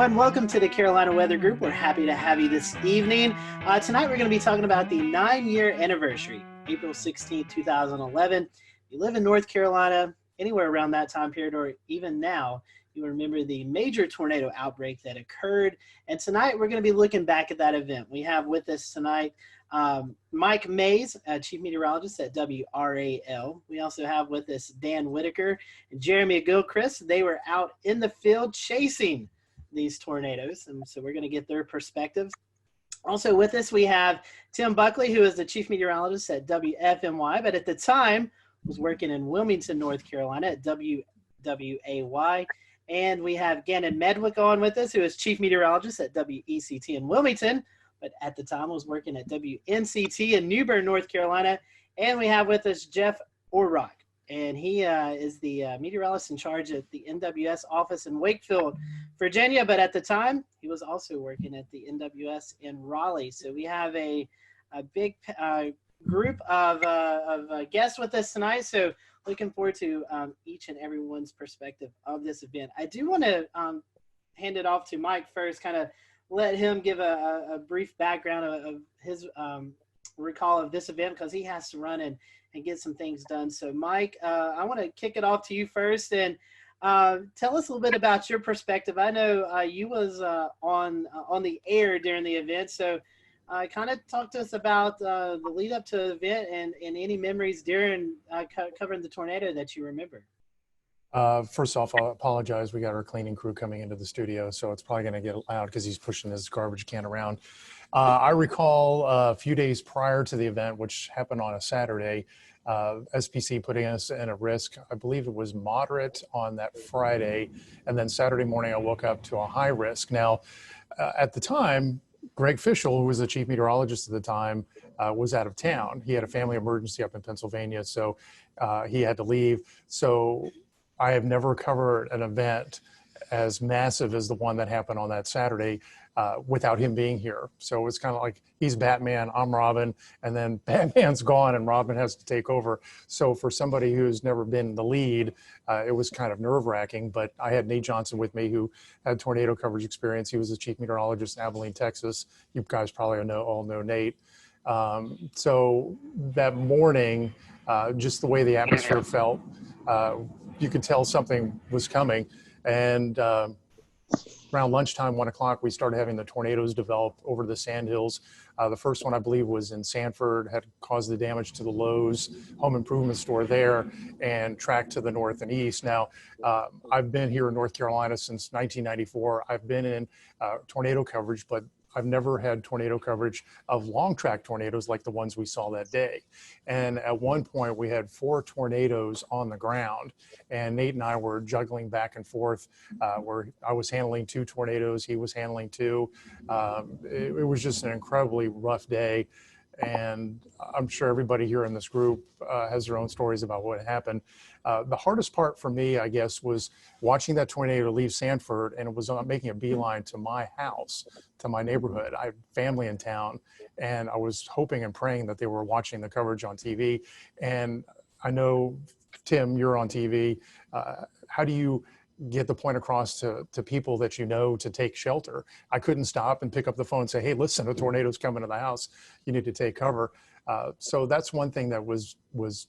everyone. Welcome to the Carolina Weather Group. We're happy to have you this evening. Tonight, we're going to be talking about the 9-year anniversary, April 16th, 2011. If you live in North Carolina, anywhere around that time period, or even now, you remember the major tornado outbreak that occurred. And tonight, we're going to be looking back at that event. We have with us tonight Mike Mays, Chief Meteorologist at WRAL. We also have with us Dan Whittaker and Jeremy Gilcrest. They were out in the field chasing these tornadoes, and so we're going to get their perspectives. Also with us, we have Tim Buckley, who is the Chief Meteorologist at WFMY, but at the time was working in Wilmington, North Carolina at WWAY. And we have Gannon Medwick on with us, who is Chief Meteorologist at WECT in Wilmington, but at the time was working at WNCT in New Bern, North Carolina. And we have with us Jeff Orrock, and he is the meteorologist in charge at the NWS office in Wakefield, Virginia. But at the time, he was also working at the NWS in Raleigh. So we have a big group of guests with us tonight. So looking forward to each and everyone's perspective of this event. I do want to hand it off to Mike first, kind of let him give a brief background of his recall of this event, because he has to run and get some things done. So Mike, I want to kick it off to you first, and tell us a little bit about your perspective. I know you was on the air during the event, so kind of talk to us about the lead up to the event and any memories during covering the tornado that you remember. First off, I'll apologize. We got our cleaning crew coming into the studio, so it's probably going to get loud because he's pushing his garbage can around. I recall a few days prior to the event, which happened on a Saturday, SPC putting us in a risk. I believe it was moderate on that Friday, and then Saturday morning I woke up to a high risk. Now, at the time, Greg Fischel, who was the chief meteorologist at the time, was out of town. He had a family emergency up in Pennsylvania, so he had to leave. So I have never covered an event as massive as the one that happened on that Saturday without him being here. So it's kind of like he's Batman, I'm Robin, and then Batman's gone and Robin has to take over. So for somebody who's never been the lead, it was kind of nerve-wracking. But I had Nate Johnson with me, who had tornado coverage experience. He was the chief meteorologist in Abilene, Texas. You guys probably all know Nate. So that morning, just the way the atmosphere felt, you could tell something was coming. And around lunchtime, 1 o'clock, we started having the tornadoes develop over the sandhills. The first one, I believe, was in Sanford, had caused the damage to the Lowe's home improvement store there and tracked to the north and east. Now, I've been here in North Carolina since 1994. I've been in tornado coverage, but I've never had tornado coverage of long track tornadoes like the ones we saw that day. And at one point we had 4 tornadoes on the ground, and Nate and I were juggling back and forth where I was handling 2 tornadoes, he was handling 2. It was just an incredibly rough day. And I'm sure everybody here in this group has their own stories about what happened. The hardest part for me, I guess, was watching that tornado leave Sanford, and it was making a beeline to my house, to my neighborhood. I had family in town, and I was hoping and praying that they were watching the coverage on TV. And I know, Tim, you're on TV. How do you get the point across to people that you know to take shelter? I couldn't stop and pick up the phone and say, hey, listen, a tornado's coming to the house. You need to take cover. So that's one thing that was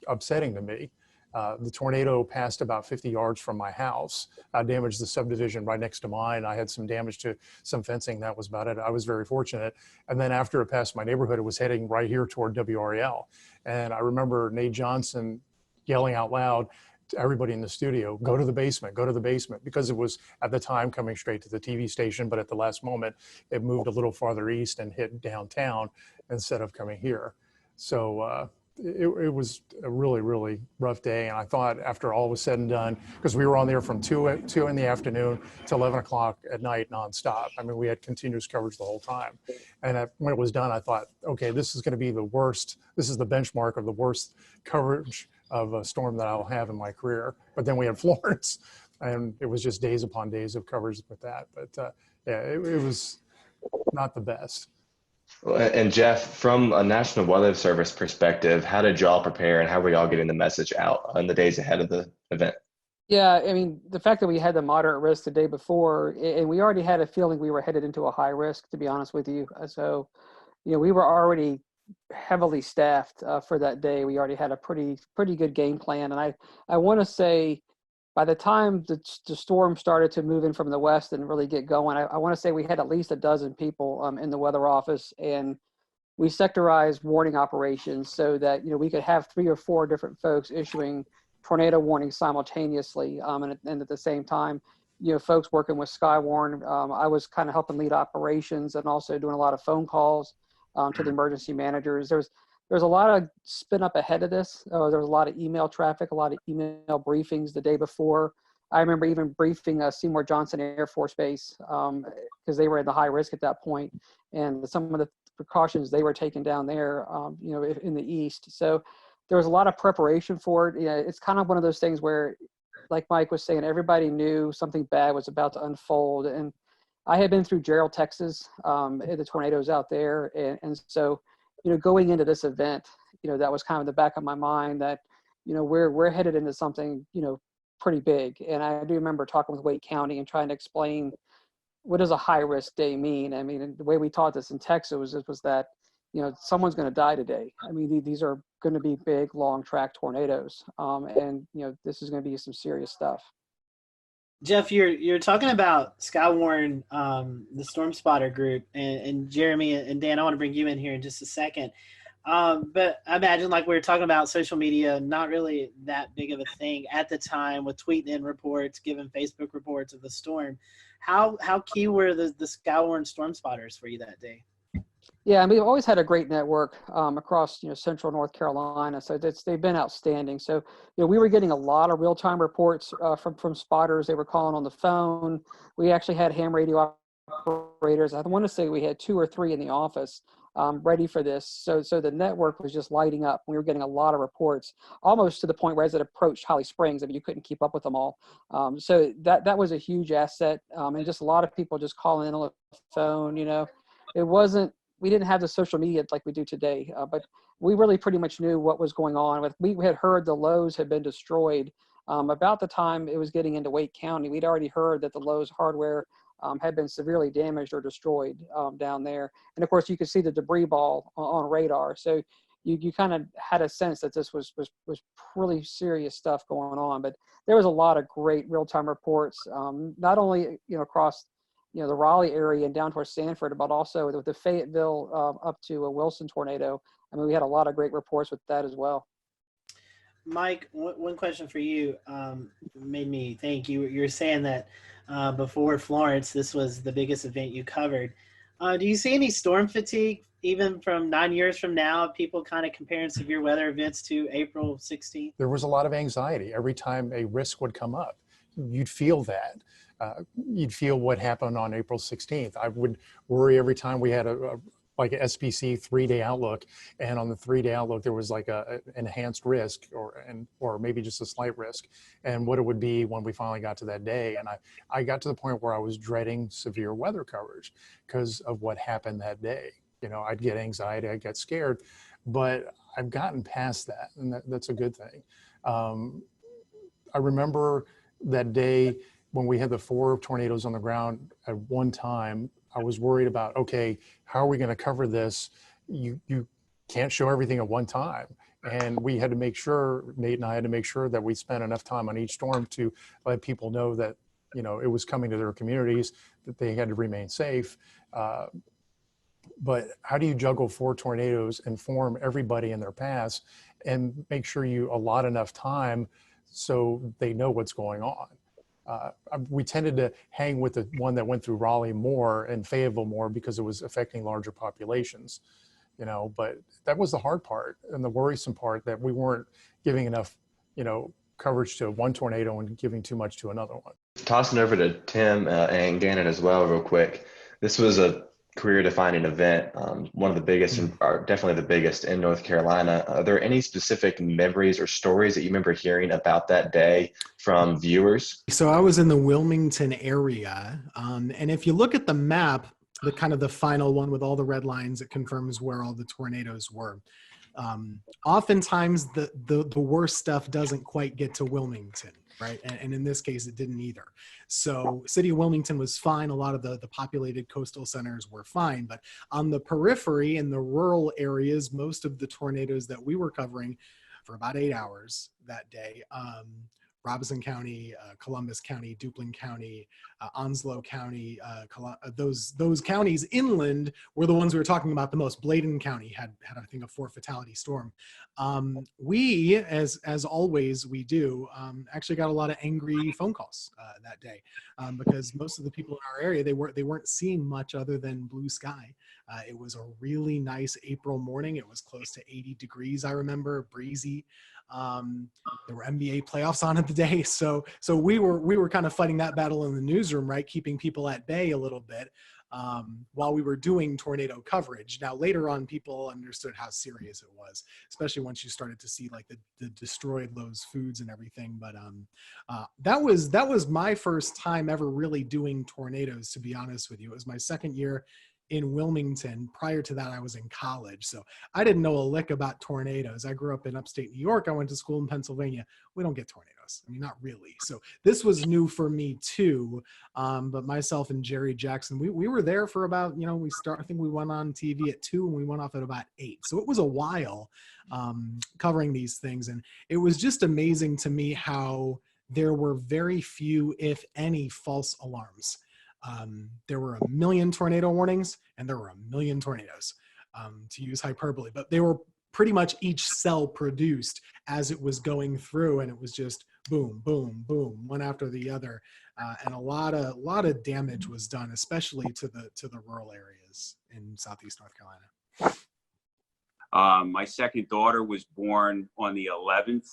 upsetting to me. The tornado passed about 50 yards from my house, damaged the subdivision right next to mine. I had some damage to some fencing. That was about it. I was very fortunate. And then after it passed my neighborhood, it was heading right here toward WRAL. And I remember Nate Johnson yelling out loud to everybody in the studio, go to the basement, because it was at the time coming straight to the TV station, but at the last moment, it moved a little farther east and hit downtown instead of coming here. So it was a really, really rough day. And I thought after all was said and done, because we were on there from 2 in the afternoon to 11 o'clock at night nonstop. I mean, we had continuous coverage the whole time. And when it was done, I thought, okay, this is going to be the worst. This is the benchmark of the worst coverage of a storm that I'll have in my career. But then we had Florence, and it was just days upon days of coverage with that. But yeah, it was not the best. And Jeff, from a National Weather Service perspective, how did y'all prepare and how were y'all getting the message out in the days ahead of the event? Yeah, I mean, the fact that we had the moderate risk the day before, and we already had a feeling we were headed into a high risk, to be honest with you. So, we were already heavily staffed for that day. We already had a pretty good game plan, and I want to say by the time the storm started to move in from the west and really get going, I want to say we had at least a dozen people in the weather office, and we sectorized warning operations so that we could have 3 or 4 different folks issuing tornado warnings simultaneously, and at the same time, folks working with Skywarn. I was kind of helping lead operations and also doing a lot of phone calls to the emergency managers. There's a lot of spin up ahead of this. There was a lot of email traffic, a lot of email briefings the day before. I remember even briefing Seymour Johnson Air Force Base because they were at the high risk at that point, and some of the precautions they were taking down there, in the east. So there was a lot of preparation for it. It's kind of one of those things where, like Mike was saying, everybody knew something bad was about to unfold. And I had been through Gerald, Texas, the tornadoes out there, and so going into this event, that was kind of in the back of my mind that we're headed into something pretty big. And I do remember talking with Wake County and trying to explain what does a high risk day mean? I mean, the way we taught this in Texas was that, someone's going to die today. I mean, these are going to be big, long track tornadoes. And, this is going to be some serious stuff. Jeff, you're talking about Skywarn, the Storm Spotter group, and Jeremy and Dan. I want to bring you in here in just a second. But I imagine, like we were talking about, social media, not really that big of a thing at the time, with tweeting in reports, giving Facebook reports of the storm. How key were the Skywarn Storm Spotters for you that day? Yeah, and we've always had a great network across central North Carolina, so they've been outstanding. So we were getting a lot of real-time reports from spotters. They were calling on the phone. We actually had ham radio operators. I want to say we had 2 or 3 in the office ready for this. So the network was just lighting up. We were getting a lot of reports, almost to the point where as it approached Holly Springs, I mean, you couldn't keep up with them all. So that was a huge asset, and just a lot of people just calling in on the phone. It wasn't. We didn't have the social media like we do today, but we really pretty much knew what was going on. We had heard the Lowe's had been destroyed. About the time it was getting into Wake County, we'd already heard that the Lowe's hardware had been severely damaged or destroyed down there. And of course, you could see the debris ball on radar. So you kind of had a sense that this was really serious stuff going on. But there was a lot of great real-time reports, not only across the Raleigh area and down towards Sanford, but also with the Fayetteville up to a Wilson tornado. I mean, we had a lot of great reports with that as well. Mike, one question for you made me think. You're saying that before Florence, this was the biggest event you covered. Do you see any storm fatigue, even from 9 years from now, people kind of comparing severe weather events to April 16th? There was a lot of anxiety every time a risk would come up. You'd feel that. You'd feel what happened on April 16th. I would worry every time we had like an SPC 3-day outlook, and on the 3-day outlook there was like a enhanced risk or maybe just a slight risk, and what it would be when we finally got to that day. And I got to the point where I was dreading severe weather coverage because of what happened that day. I'd get anxiety, I'd get scared, but I've gotten past that, and that's a good thing. I remember that day when we had the 4 tornadoes on the ground at one time. I was worried about, okay, how are we going to cover this? You can't show everything at one time. And we had to make sure, Nate and I had to make sure that we spent enough time on each storm to let people know that, it was coming to their communities, that they had to remain safe. But how do you juggle 4 tornadoes, inform everybody in their paths, and make sure you allot enough time so they know what's going on? We tended to hang with the one that went through Raleigh more and Fayetteville more because it was affecting larger populations, but that was the hard part and the worrisome part, that we weren't giving enough, coverage to one tornado and giving too much to another one. Tossing over to Tim and Gannon as well real quick. This was a career-defining event, one of the biggest, or definitely the biggest in North Carolina. Are there any specific memories or stories that you remember hearing about that day from viewers? So I was in the Wilmington area, and if you look at the map, the kind of the final one with all the red lines, it confirms where all the tornadoes were. Oftentimes the worst stuff doesn't quite get to Wilmington. right? And in this case, it didn't either. So city of Wilmington was fine. A lot of the populated coastal centers were fine, but on the periphery in the rural areas, most of the tornadoes that we were covering for about 8 hours that day, Robeson County, Columbus County, Duplin County, Onslow County, those counties inland were the ones we were talking about the most. Bladen County had I think a 4 fatality storm. We, as always we do, actually got a lot of angry phone calls that day because most of the people in our area, they weren't seeing much other than blue sky. It was a really nice April morning. It was close to 80 degrees, I remember, breezy. There were NBA playoffs on at the day, so we were kind of fighting that battle in the newsroom, right, keeping people at bay a little bit while we were doing tornado coverage. Now later on, people understood how serious it was, especially once you started to see like the destroyed those foods and everything. But that was my first time ever really doing tornadoes, to be honest with you. It was my second year in Wilmington. Prior to that, I was in college, so I didn't know a lick about tornadoes. I grew up in upstate New York. I went to school in Pennsylvania. We don't get tornadoes. I mean, not really. So this was new for me too. But myself and Jerry Jackson, we were there for about, I think we went on TV at 2 and we went off at about 8. So it was a while covering these things. And it was just amazing to me how there were very few, if any, false alarms. There were 1 million tornado warnings and there were 1 million tornadoes, to use hyperbole, but they were pretty much each cell produced as it was going through, and it was just boom, boom, boom, one after the other, and a lot of damage was done, especially to the rural areas in Southeast North Carolina. My second daughter was born on the 11th.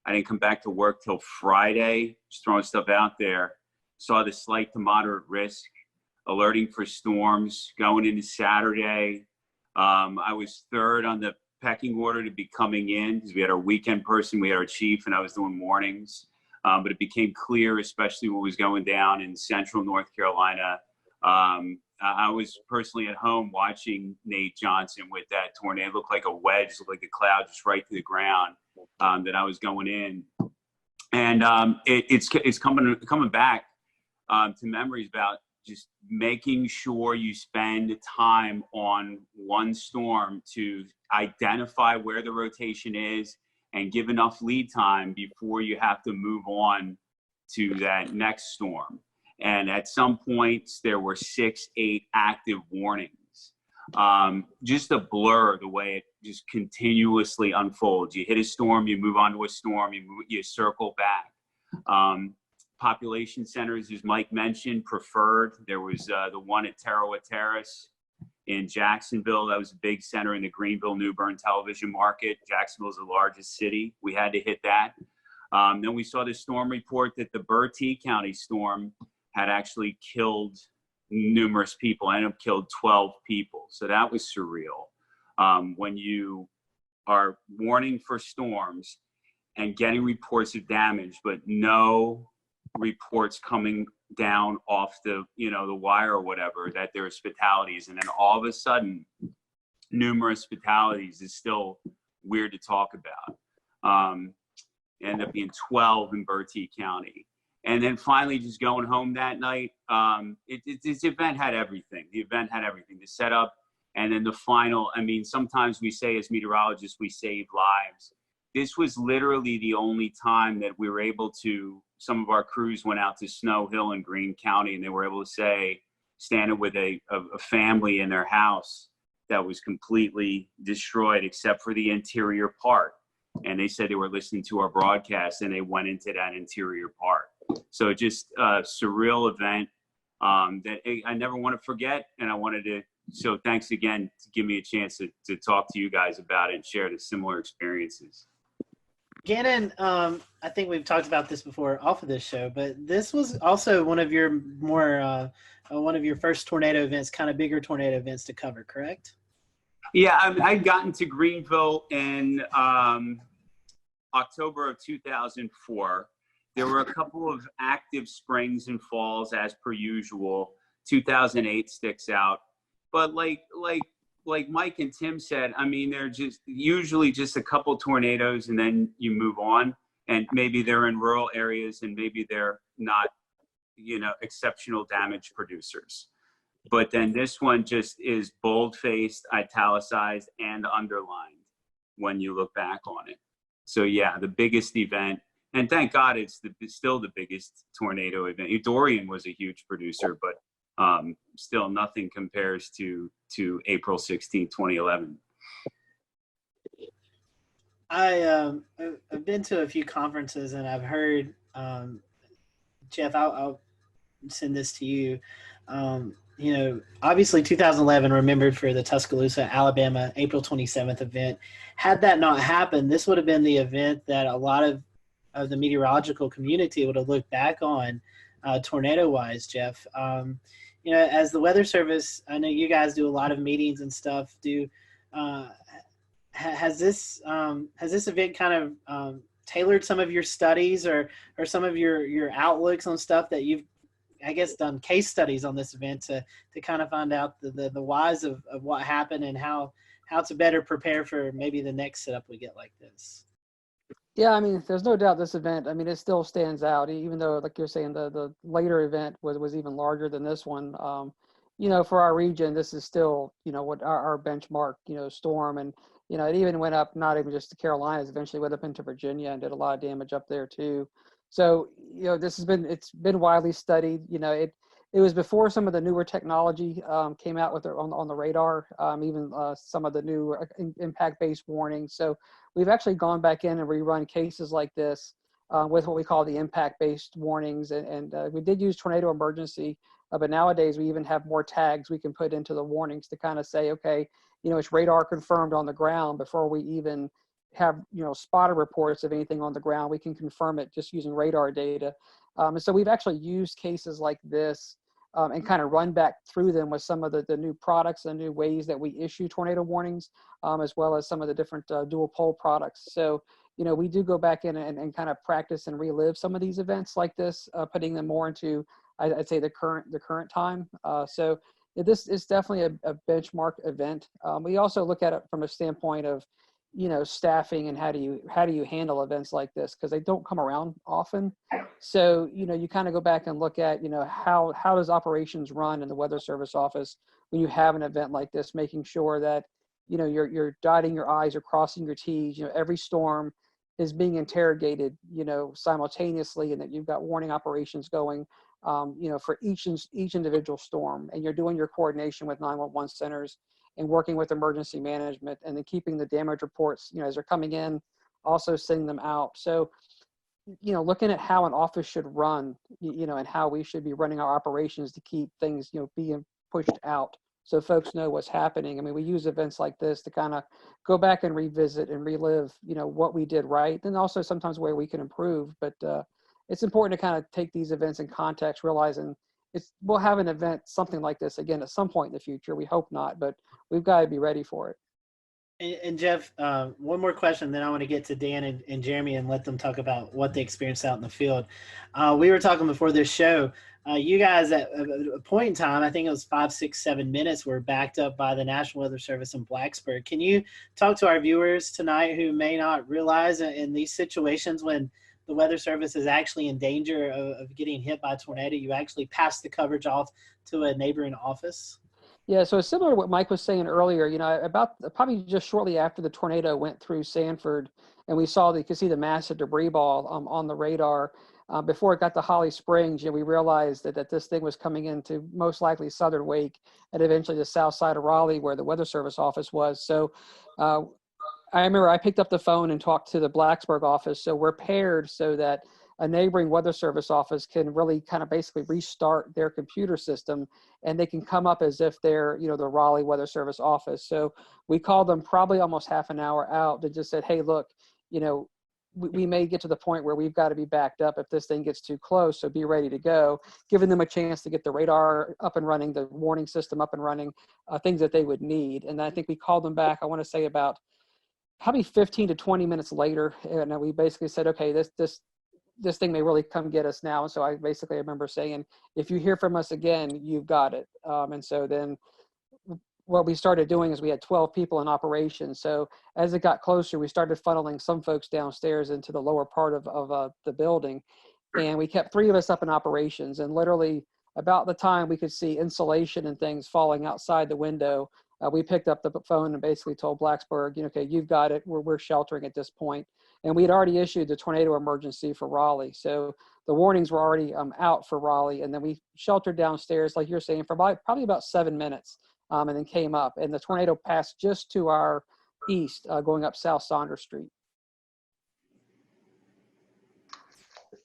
I didn't come back to work till Friday, just throwing stuff out there. Saw the slight to moderate risk, alerting for storms going into Saturday. I was third on the pecking order to be coming in because we had our weekend person, we had our chief, and I was doing mornings. But it became clear, especially what was going down in central North Carolina. I was personally at home watching Nate Johnson with that tornado. It looked like a wedge, looked like a cloud just right to the ground that I was going in. And it's coming back to memories about just making sure you spend time on one storm to identify where the rotation is and give enough lead time before you have to move on to that next storm. And at some points there were 6, 8 active warnings. Just a blur the way it just continuously unfolds. You hit a storm, you move on to a storm, you circle back. Population centers, as Mike mentioned, preferred. There was the one at Tarawa Terrace in Jacksonville. That was a big center in the Greenville-New Bern television market. Jacksonville is the largest city. We had to hit that. Then we saw the storm report that the Bertie County storm had actually killed numerous people, ended up killed 12 people. So that was surreal. When you are warning for storms and getting reports of damage, but no reports coming down off the wire or whatever that there's fatalities, and then all of a sudden numerous fatalities is still weird to talk about. End up being 12 in Bertie County. And then finally just going home that night, this event had everything. The event had everything, the setup, and then the final. I mean, sometimes we say as meteorologists we save lives. This was literally the only time that we were able to, some of our crews went out to Snow Hill in Greene County, and they were able to say, standing with a family in their house that was completely destroyed except for the interior part. And they said they were listening to our broadcast and they went into that interior part. So just a surreal event that I never want to forget. And I wanted to, so thanks again to give me a chance to talk to you guys about it and share the similar experiences. Gannon, I think we've talked about this before off of this show, but this was also one of your one of your first tornado events, kind of bigger tornado events to cover, correct? Yeah, I'd gotten to Greenville in October of 2004. There were a couple of active springs and falls as per usual. 2008 sticks out, but like Mike and Tim said, I mean, they're just usually just a couple tornadoes and then you move on. and maybe they're in rural areas and maybe they're not, exceptional damage producers. But then this one just is bold-faced, italicized, and underlined when you look back on it. So yeah, the biggest event, and thank God it's still the biggest tornado event. Dorian was a huge producer, but still nothing compares to April 16, 2011. I've been to a few conferences and I've heard, Jeff, I'll send this to you. Obviously 2011 remembered for the Tuscaloosa, Alabama, April 27th event. Had that not happened, this would have been the event that a lot of the meteorological community would have looked back on tornado-wise, Jeff. As the Weather Service, I know you guys do a lot of meetings and stuff. Has this event kind of tailored some of your studies or some of your outlooks on stuff that you've, I guess, done case studies on this event to kind of find out the whys of what happened and how to better prepare for maybe the next setup we get like this? Yeah, I mean, there's no doubt this event, I mean, it still stands out, even though, like you're saying, the later event was even larger than this one. For our region, this is still, what our benchmark, storm. And, it even went up, not even just the Carolinas, eventually went up into Virginia and did a lot of damage up there too. So, it's been widely studied. It was before some of the newer technology came out with on the radar, even some of the new impact-based warnings. So we've actually gone back in and rerun cases like this with what we call the impact-based warnings. And we did use tornado emergency, but nowadays we even have more tags we can put into the warnings to kind of say, okay, it's radar confirmed on the ground before we even have, spotter reports of anything on the ground. We can confirm it just using radar data. And so we've actually used cases like this and kind of run back through them with some of the new products and new ways that we issue tornado warnings, as well as some of the different dual pole products. So, we do go back in and kind of practice and relive some of these events like this, putting them more into, I'd say, the current time. So this is definitely a benchmark event. We also look at it from a standpoint of, staffing and how do you handle events like this, because they don't come around often. So, you kind of go back and look at, how does operations run in the Weather Service office when you have an event like this, making sure that, you're dotting your I's or crossing your T's. Every storm is being interrogated, simultaneously, and that you've got warning operations going, for each individual storm, and you're doing your coordination with 911 centers and working with emergency management, and then keeping the damage reports, as they're coming in, also sending them out. So, looking at how an office should run, and how we should be running our operations to keep things, being pushed out so folks know what's happening. I mean, we use events like this to kind of go back and revisit and relive, what we did right, and also sometimes where we can improve. But it's important to kind of take these events in context, realizing we'll have an event, something like this again at some point in the future. We hope not, but we've got to be ready for it. And Jeff, one more question, then I want to get to Dan and Jeremy and let them talk about what they experienced out in the field. We were talking before this show. You guys, at a point in time, I think it was 5, 6, 7 minutes, were backed up by the National Weather Service in Blacksburg. Can you talk to our viewers tonight who may not realize in these situations when the Weather Service is actually in danger of getting hit by a tornado, you actually pass the coverage off to a neighboring office? Yeah, so it's similar to what Mike was saying earlier. About probably just shortly after the tornado went through Sanford, and you could see the massive debris ball on the radar. Before it got to Holly Springs, we realized that this thing was coming into most likely Southern Wake and eventually the south side of Raleigh, where the Weather Service office was. So I remember I picked up the phone and talked to the Blacksburg office. So we're paired so that a neighboring Weather Service office can really kind of basically restart their computer system, and they can come up as if they're, the Raleigh Weather Service office. So we called them probably almost half an hour out and just said, hey, look, we may get to the point where we've got to be backed up if this thing gets too close, so be ready to go, giving them a chance to get the radar up and running, the warning system up and running, things that they would need. And I think we called them back, I want to say about probably 15 to 20 minutes later, and we basically said, okay, this thing may really come get us now. And so I remember saying, if you hear from us again, you've got it. And so then what we started doing is we had 12 people in operation. So as it got closer, we started funneling some folks downstairs into the lower part of the building. And we kept 3 of us up in operations. And literally about the time we could see insulation and things falling outside the window, we picked up the phone and basically told Blacksburg, okay, you've got it. We're sheltering at this point. And we had already issued the tornado emergency for Raleigh. So the warnings were already out for Raleigh. And then we sheltered downstairs, like you're saying, for probably about 7 minutes, and then came up. And the tornado passed just to our east, going up South Saunders Street.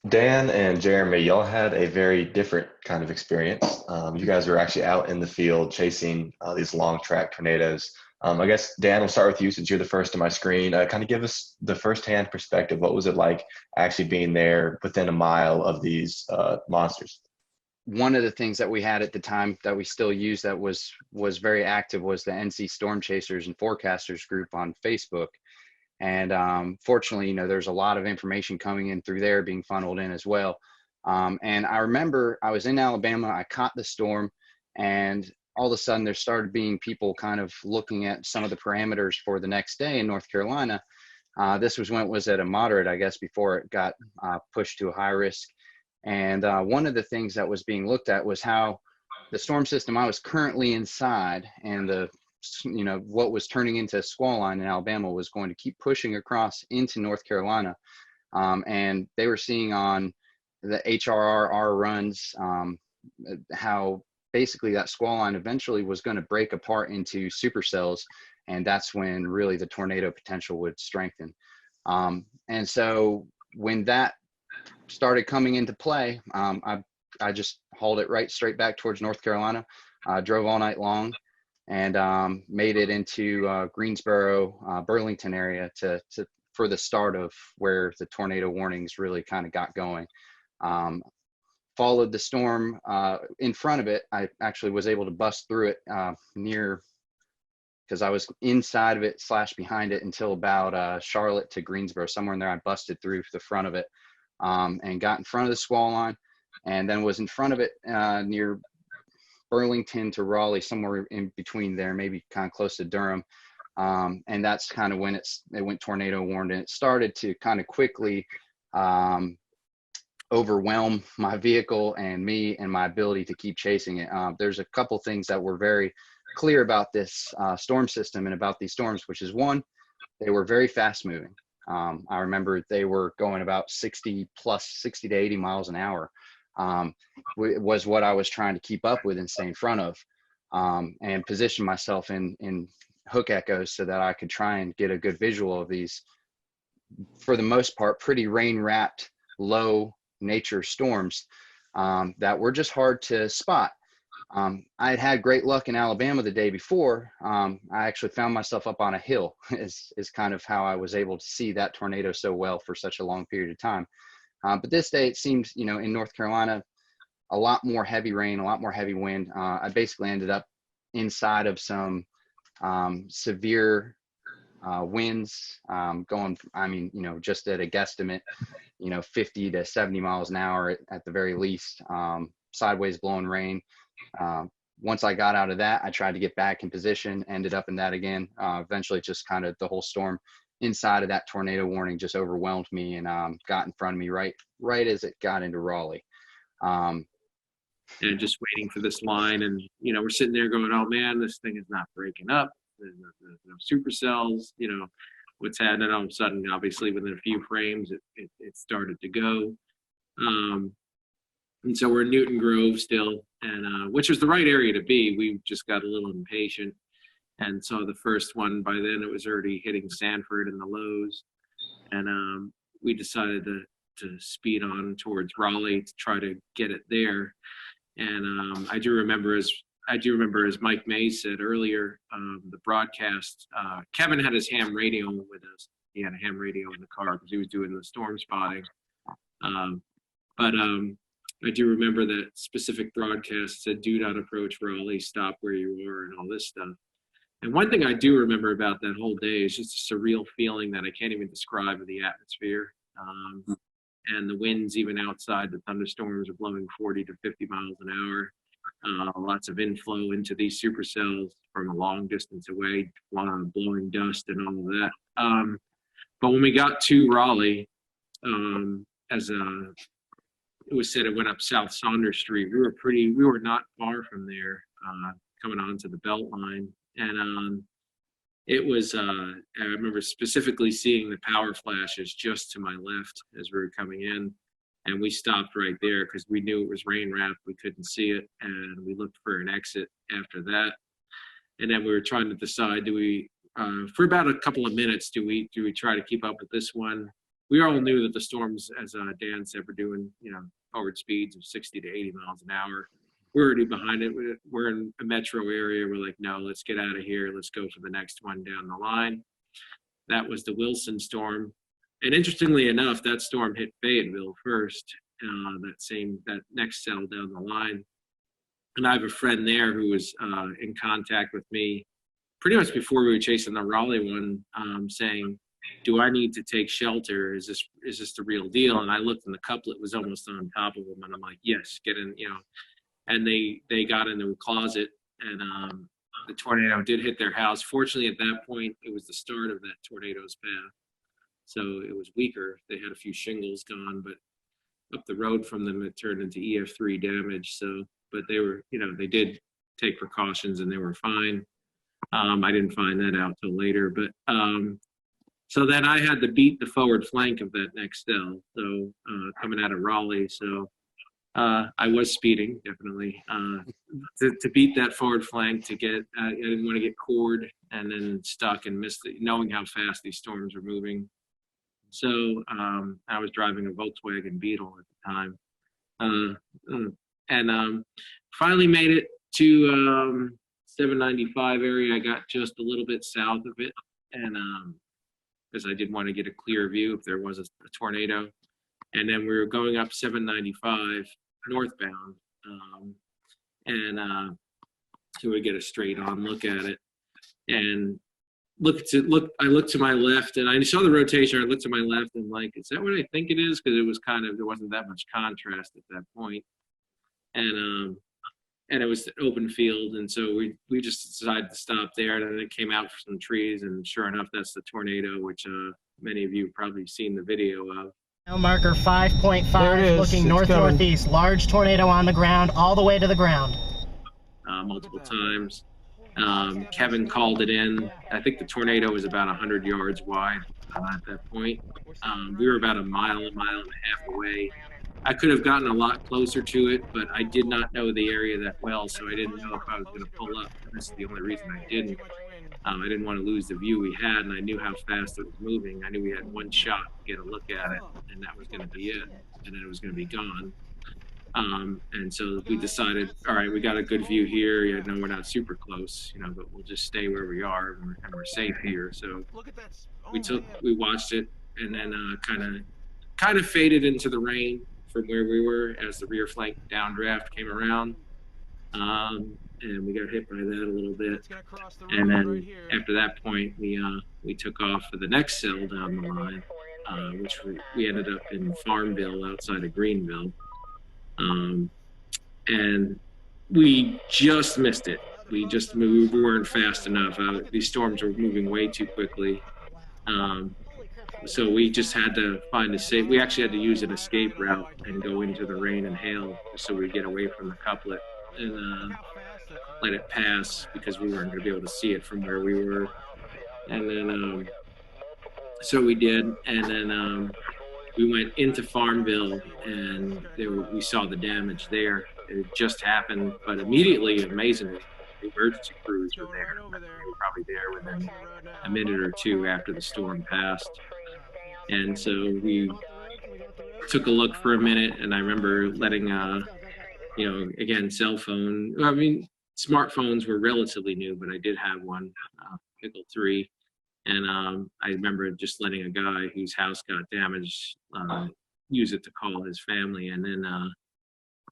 Dan and Jeremy, y'all had a very different kind of experience. You guys were actually out in the field chasing these long track tornadoes. I guess, Dan, we'll start with you since you're the first on my screen. Kind of give us the firsthand perspective. What was it like actually being there within a mile of these monsters? One of the things that we had at the time that we still use that was very active was the NC Storm Chasers and Forecasters group on Facebook. And fortunately, there's a lot of information coming in through there being funneled in as well. And I remember I was in Alabama, I caught the storm, and all of a sudden there started being people kind of looking at some of the parameters for the next day in North Carolina. This was when it was at a moderate, I guess, before it got pushed to a high risk. And one of the things that was being looked at was how the storm system I was currently inside and what was turning into a squall line in Alabama was going to keep pushing across into North Carolina. And they were seeing on the HRR runs how basically that squall line eventually was going to break apart into supercells. And that's when really the tornado potential would strengthen. And so when that started coming into play, I just hauled it right straight back towards North Carolina, drove all night long, and made it into Greensboro, Burlington area for the start of where the tornado warnings really kind of got going. Followed the storm in front of it. I actually was able to bust through it because I was inside of it / behind it until about Charlotte to Greensboro, somewhere in there. I busted through the front of it and got in front of the squall line, and then was in front of it near Burlington to Raleigh, somewhere in between there, maybe kind of close to Durham. And that's kind of when it went tornado warned, and it started to kind of quickly overwhelm my vehicle and me and my ability to keep chasing it. There's a couple things that were very clear about this storm system and about these storms, which is one, they were very fast moving. I remember they were going about 60 to 80 miles an hour. Was what I was trying to keep up with and stay in front of, and position myself in hook echoes so that I could try and get a good visual of these, for the most part, pretty rain-wrapped, low nature storms that were just hard to spot. I had great luck in Alabama the day before. I actually found myself up on a hill is kind of how I was able to see that tornado so well for such a long period of time. But this day it seemed, in North Carolina, a lot more heavy rain, a lot more heavy wind. I basically ended up inside of some severe winds going, just at a guesstimate, 50 to 70 miles an hour at the very least, sideways blowing rain. Once I got out of that, I tried to get back in position, ended up in that again. Eventually just kind of the whole storm inside of that tornado warning just overwhelmed me and got in front of me right as it got into Raleigh. And just waiting for this line, and we're sitting there going, oh man, this thing is not breaking up. There's no supercells, what's happening. All of a sudden, obviously within a few frames it started to go. And so we're in Newton Grove still, and which was the right area to be. We just got a little impatient and saw the first one. By then it was already hitting Sanford and the lows, and we decided to speed on towards Raleigh to try to get it there. And I do remember, as Mike Mays said earlier, the broadcast, Kevin had his ham radio with us. He had a ham radio in the car because he was doing the storm spotting. But I do remember that specific broadcast said, do not approach Raleigh, stop where you are, and all this stuff. And one thing I do remember about that whole day is just a surreal feeling that I can't even describe of the atmosphere. And the winds, even outside, the thunderstorms are blowing 40 to 50 miles an hour. lots of inflow into these supercells from a long distance away, blowing dust and all of that. But when we got to Raleigh, it was said it went up South Saunders Street. We were not far from there, coming onto the Beltline. And it was, I remember specifically seeing the power flashes just to my left as we were coming in. And we stopped right there because we knew it was rain wrapped. We couldn't see it. And we looked for an exit after that. And then we were trying to decide, for about a couple of minutes, do we try to keep up with this one? We all knew that the storms, as Dan said, were doing, forward speeds of 60 to 80 miles an hour. We're already behind it. We're in a metro area. We're like, no, let's get out of here. Let's go for the next one down the line. That was the Wilson storm. And interestingly enough, that storm hit Fayetteville first, that next cell down the line. And I have a friend there who was in contact with me pretty much before we were chasing the Raleigh one, saying, do I need to take shelter? Is this the real deal? And I looked, and the couplet was almost on top of them. And I'm like, yes, get in, And they got into a closet, and the tornado did hit their house. Fortunately, at that point, it was the start of that tornado's path. So it was weaker. They had a few shingles gone, but up the road from them, it turned into EF3 damage. So, but they were, they did take precautions and they were fine. I didn't find that out till later, but so then I had to beat the forward flank of that next cell. So coming out of Raleigh, so I was speeding definitely to beat that forward flank to get. I didn't want to get cored and then stuck and miss knowing how fast these storms were moving. So I was driving a Volkswagen Beetle at the time, and finally made it to 795 area. I got just a little bit south of it, and because I did want to get a clear view if there was a tornado. And then we were going up 795 northbound, so we get a straight on look at it. And I looked to my left, and I saw the rotation. I looked to my left, and like, is that what I think it is? Because it was there wasn't that much contrast at that point. And it was an open field, and so we just decided to stop there. And then it came out for some trees, and sure enough, that's the tornado, which many of you have probably seen the video of. Now marker 5.5, looking north-northeast. Large tornado on the ground, all the way to the ground. Multiple times. Kevin called it in. I think the tornado was about 100 yards wide at that point. We were about a mile and a half away. I could have gotten a lot closer to it, but I did not know the area that well, so I didn't know if I was going to pull up. This is the only reason I didn't. I didn't want to lose the view we had, and I knew how fast it was moving. I knew we had one shot to get a look at it, and that was going to be it, and then it was going to be gone. And so we decided, all right, we got a good view here. Yeah, no, we're not super close, but we'll just stay where we are, and we're safe here. So we watched it, and then kind of faded into the rain from where we were as the rear flank downdraft came around. And we got hit by that a little bit. And then after that point, we took off for the next cell down the line, which we ended up in Farmville outside of Greenville. And we just missed it. We weren't fast enough. These storms were moving way too quickly. So we just had to find we actually had to use an escape route and go into the rain and hail so we get away from the couplet and let it pass because we weren't going to be able to see it from where we were. And then, so we did. And then we went into Farmville, and we saw the damage there. It just happened, but immediately, amazingly, the emergency crews were there. They were probably there within a minute or two after the storm passed. And so we took a look for a minute, and I remember letting, again, cell phone. I mean, smartphones were relatively new, but I did have one, Pickle 3. And I remember just letting a guy whose house got damaged use it to call his family. And then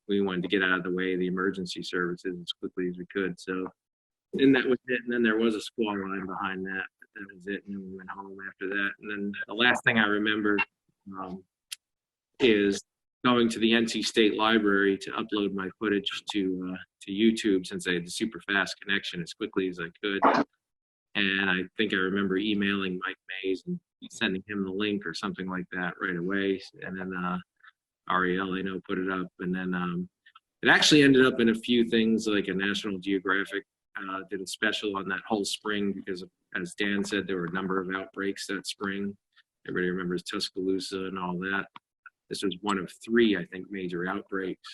we wanted to get out of the way of the emergency services as quickly as we could. So then that was it. And then there was a squall line behind that. But that was it. And then we went home after that. And then the last thing I remember is going to the NC State Library to upload my footage to YouTube, since I had the super fast connection, as quickly as I could. And I think I remember emailing Mike Mays and sending him the link or something like that right away. And then Ariel, I know, put it up. And then it actually ended up in a few things, like a National Geographic did a special on that whole spring, because, as Dan said, there were a number of outbreaks that spring. Everybody remembers Tuscaloosa and all that. This was one of 3, I think, major outbreaks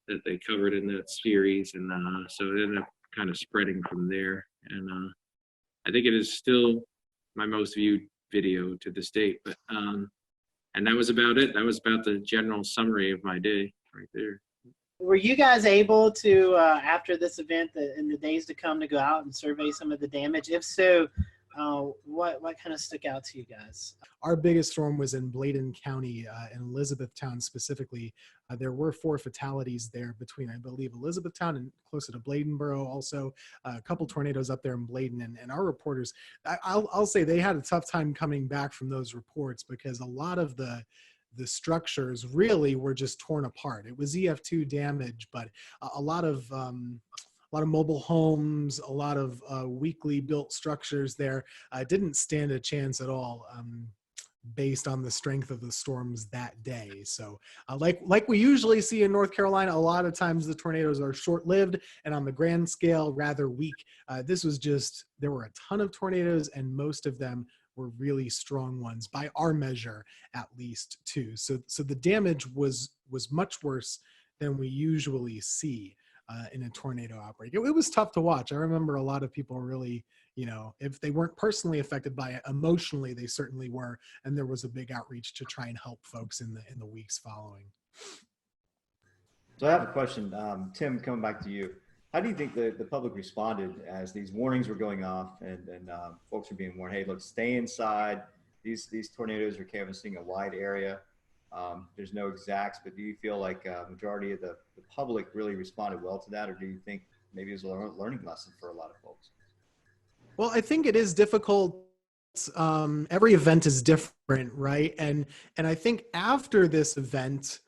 that they covered in that series. And so it ended up kind of spreading from there. And I think it is still my most viewed video to this date. But and that was about it. That was about the general summary of my day right there. Were you guys able to, after this event, in the days to come, to go out and survey some of the damage? If so, what kind of stuck out to you guys? Our biggest storm was in Bladen County, in Elizabethtown specifically. There were 4 fatalities there between, I believe, Elizabethtown and closer to Bladenboro. Also, a couple tornadoes up there in Bladen. And our reporters, I'll say they had a tough time coming back from those reports, because a lot of the structures really were just torn apart. It was EF2 damage, but a lot of mobile homes, a lot of weakly built structures there didn't stand a chance at all, based on the strength of the storms that day. So like we usually see in North Carolina, a lot of times the tornadoes are short-lived and on the grand scale rather weak. This was just, there were a ton of tornadoes, and most of them were really strong ones by our measure, at least, too. So the damage was much worse than we usually see in a tornado outbreak. It was tough to watch. I remember a lot of people really, if they weren't personally affected by it, emotionally they certainly were, and there was a big outreach to try and help folks in the weeks following. So I have a question, Tim, coming back to you. How do you think the public responded as these warnings were going off and folks were being warned, hey, look, stay inside. These tornadoes are canvassing a wide area. There's no exacts, but do you feel like a majority of the public really responded well to that, or do you think maybe it was a learning lesson for a lot of folks? Well, I think it is difficult. Every event is different, right? And I think after this event,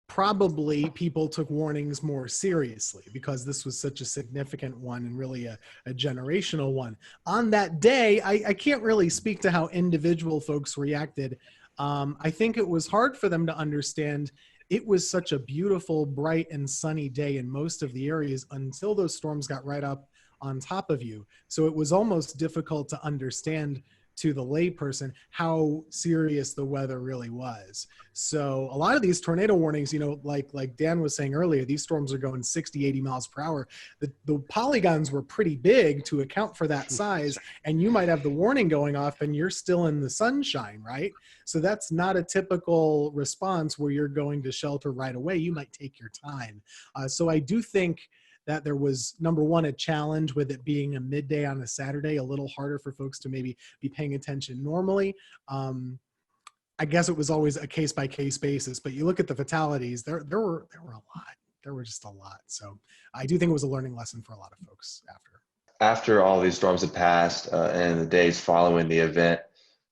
probably people took warnings more seriously, because this was such a significant one and really a generational one. On that day, I can't really speak to how individual folks reacted. I think it was hard for them to understand. It was such a beautiful, bright, and sunny day in most of the areas until those storms got right up on top of you. So it was almost difficult to understand to the layperson how serious the weather really was. So a lot of these tornado warnings, like Dan was saying earlier, these storms are going 60, 80 miles per hour. The polygons were pretty big to account for that size, and you might have the warning going off and you're still in the sunshine, right? So that's not a typical response where you're going to shelter right away. You might take your time. So I do think that there was, number one, a challenge with it being a midday on a Saturday, a little harder for folks to maybe be paying attention normally. I guess it was always a case-by-case basis, but you look at the fatalities, there were a lot. There were just a lot. So I do think it was a learning lesson for a lot of folks after. After all these storms had passed and the days following the event,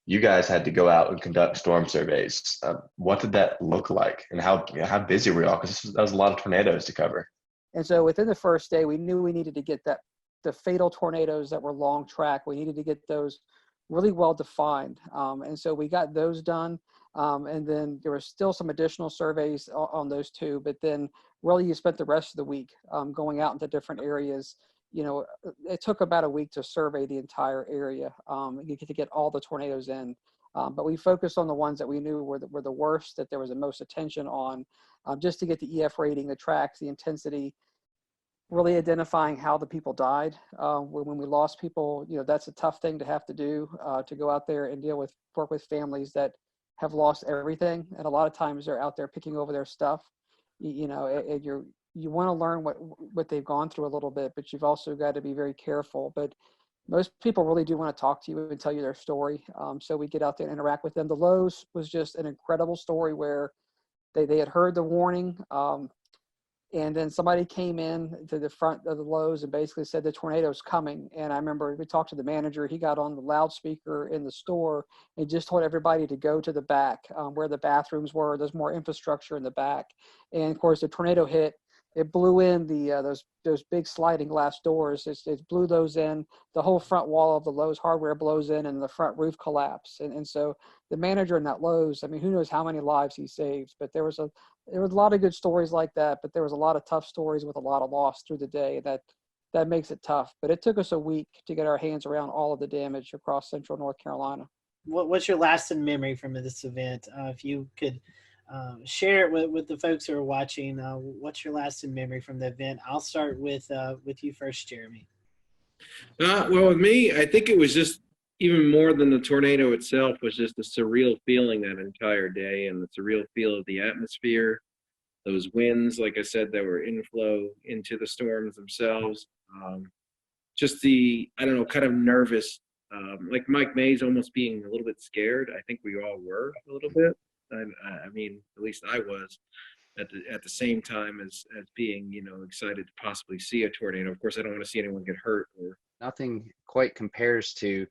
you guys had to go out and conduct storm surveys. What did that look like, and how busy were y'all? Because that was a lot of tornadoes to cover. And so within the first day, we knew we needed to get the fatal tornadoes that were long track. We needed to get those really well defined. And so we got those done. And then there were still some additional surveys on those two, but then really you spent the rest of the week going out into different areas. It took about a week to survey the entire area to get all the tornadoes in. But we focused on the ones that we knew were the worst, that there was the most attention on, just to get the EF rating, the tracks, the intensity, really identifying how the people died. When we lost people, that's a tough thing to have to do, to go out there and work with families that have lost everything. And a lot of times they're out there picking over their stuff, and you want to learn what they've gone through a little bit, but you've also got to be very careful. But most people really do want to talk to you and tell you their story. So we get out there and interact with them. The Lowe's was just an incredible story where they had heard the warning. And then somebody came in to the front of the Lowe's and basically said the tornado's coming. And I remember we talked to the manager. He got on the loudspeaker in the store and just told everybody to go to the back where the bathrooms were. There's more infrastructure in the back. And of course, the tornado hit. It blew in those big sliding glass doors. It blew those in. The whole front wall of the Lowe's hardware blows in, and the front roof collapsed. And so the manager in that Lowe's, I mean, who knows how many lives he saved? But there was a lot of good stories like that. But there was a lot of tough stories with a lot of loss through the day. That makes it tough. But it took us a week to get our hands around all of the damage across central North Carolina. What's your lasting memory from this event? If you could share it with the folks who are watching, what's your lasting memory from the event? I'll start with you first, Jeremy. Well, with me, I think it was just even more than the tornado itself was just a surreal feeling that entire day, and the surreal feel of the atmosphere, those winds, like I said, that were inflow into the storms themselves. Just the, I don't know, kind of nervous, like Mike Mays almost being a little bit scared. I think we all were a little bit. I mean, at least I was at the same time as being, excited to possibly see a tornado. Of course, I don't want to see anyone get hurt. Nothing quite compares to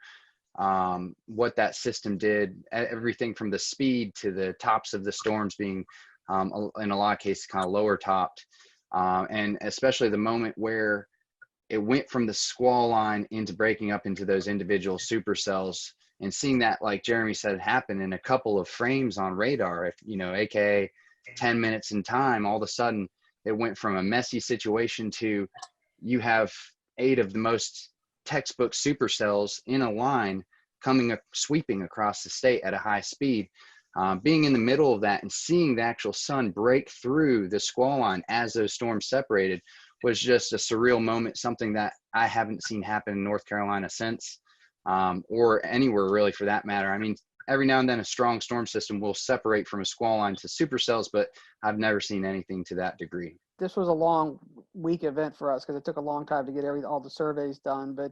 what that system did. Everything from the speed to the tops of the storms being, in a lot of cases, kind of lower topped, and especially the moment where it went from the squall line into breaking up into those individual supercells. And seeing that, like Jeremy said, happen in a couple of frames on radar, AKA 10 minutes in time, all of a sudden it went from a messy situation to you have 8 of the most textbook supercells in a line sweeping across the state at a high speed. Being in the middle of that and seeing the actual sun break through the squall line as those storms separated was just a surreal moment, something that I haven't seen happen in North Carolina since. Or anywhere really for that matter. I mean, every now and then a strong storm system will separate from a squall line to supercells, but I've never seen anything to that degree. This was a long week event for us because it took a long time to get all the surveys done. But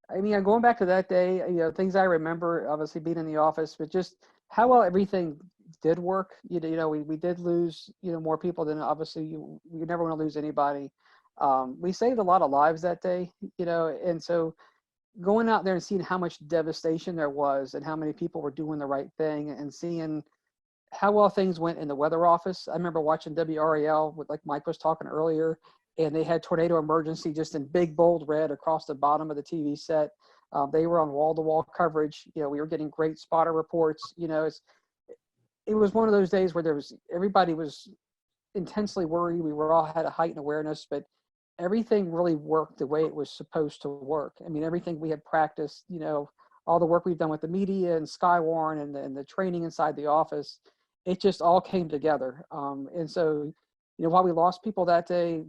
I mean, going back to that day, things I remember, obviously being in the office, but just how well everything did work. We did lose, more people than obviously you never want to lose anybody. We saved a lot of lives that day, and so going out there and seeing how much devastation there was and how many people were doing the right thing and seeing how well things went in the weather office. I remember watching WRAL like Mike was talking earlier, and they had tornado emergency just in big bold red across the bottom of the TV set. They were on wall-to-wall coverage. We were getting great spotter reports. It was one of those days where everybody was intensely worried. We all had a heightened awareness, but everything really worked the way it was supposed to work. I mean, everything we had practiced, all the work we've done with the media and Skywarn and the training inside the office, it just all came together. And so, while we lost people that day,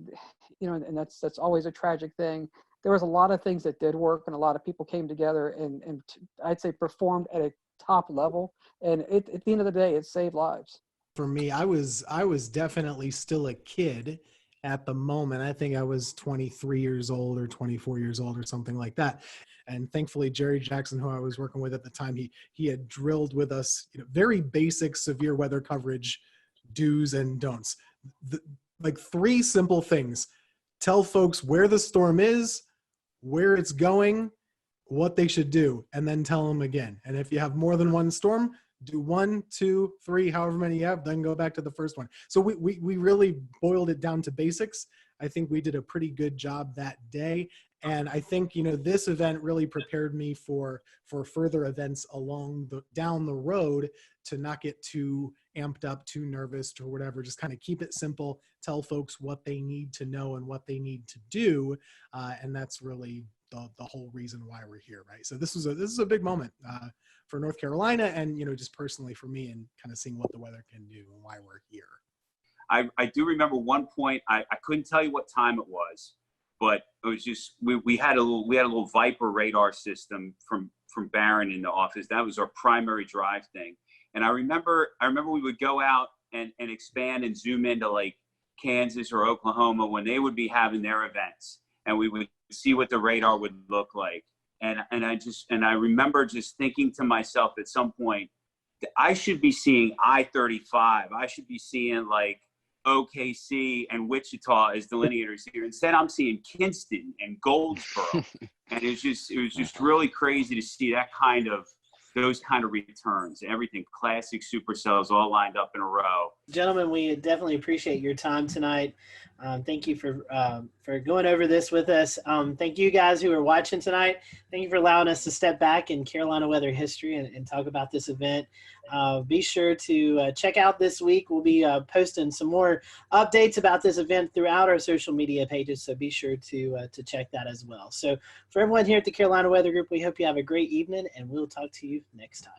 and that's always a tragic thing, there was a lot of things that did work, and a lot of people came together and I'd say performed at a top level. And at the end of the day, it saved lives. For me, I was definitely still a kid at the moment. I think I was 23 years old or 24 years old or something like that. And thankfully, Jerry Jackson, who I was working with at the time, he had drilled with us very basic severe weather coverage do's and don'ts. Like 3 simple things. Tell folks where the storm is, where it's going, what they should do, and then tell them again. And if you have more than one storm, do 1, 2, 3, however many you have, then go back to the first one. So we really boiled it down to basics. I think we did a pretty good job that day. And I think, this event really prepared me for further events down the road, to not get too amped up, too nervous or whatever. Just kind of keep it simple, tell folks what they need to know and what they need to do. And that's really the whole reason why we're here, right? So this is a big moment for North Carolina, and just personally for me, and kind of seeing what the weather can do and why we're here. I do remember one point. I couldn't tell you what time it was, but it was just we had a little Viper radar system from Barron in the office. That was our primary drive thing. And I remember we would go out and expand and zoom into like Kansas or Oklahoma when they would be having their events, and we would see what the radar would look like. And I remember just thinking to myself at some point that I should be seeing I-35. I should be seeing like OKC and Wichita as delineators here. Instead, I'm seeing Kinston and Goldsboro, and it was just really crazy to see those kind of returns. Everything classic supercells all lined up in a row. Gentlemen, we definitely appreciate your time tonight. Thank you for going over this with us. Thank you guys who are watching tonight. Thank you for allowing us to step back in Carolina weather history and talk about this event. Be sure to check out this week. We'll be posting some more updates about this event throughout our social media pages, so be sure to check that as well. So for everyone here at the Carolina Weather Group, we hope you have a great evening, and we'll talk to you next time.